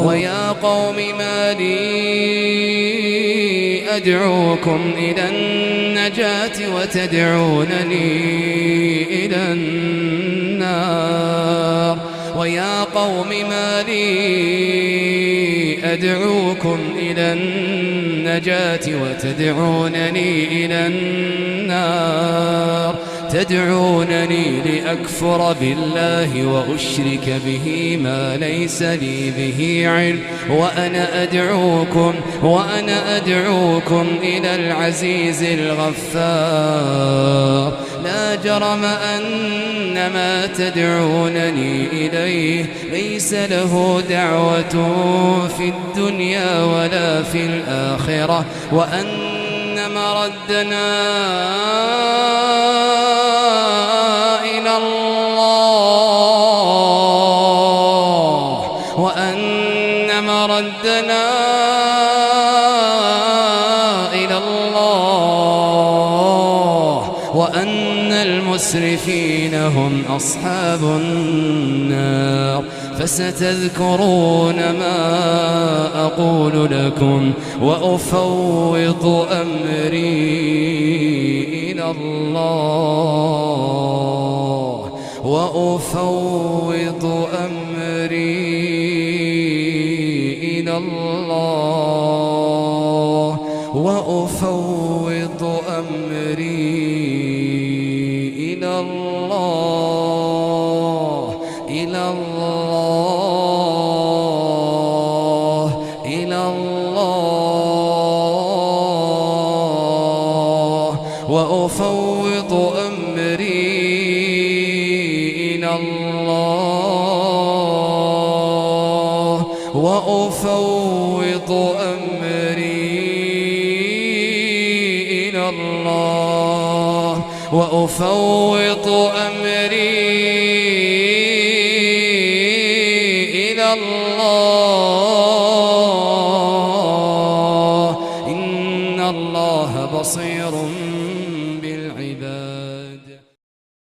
ويا قوم ما لي أدعوكم إلى النجاة وتدعونني إلى النار ويا قوم ما لي أدعوكم إلى النجاة وتدعونني إلى النار تدعونني لأكفر بالله وأشرك به ما ليس لي به علم وأنا أدعوكم إلى العزيز الغفار لا جرم أن ما تدعونني إليه ليس له دعوة في الدنيا ولا في الآخرة وأن مردنا إلى الله وأن مردنا إلى الله وأن المسرفين هم أصحاب النار فستذكرون ما أقول لكم وأفوض أمري إلى الله وأفوض أمري إلى الله وأفوض أمري إلى الله إلى الله إلى الله وأفوض أمري إلى الله وأفوض أمري إلى الله وأفوض أمري إلى الله إن الله بصير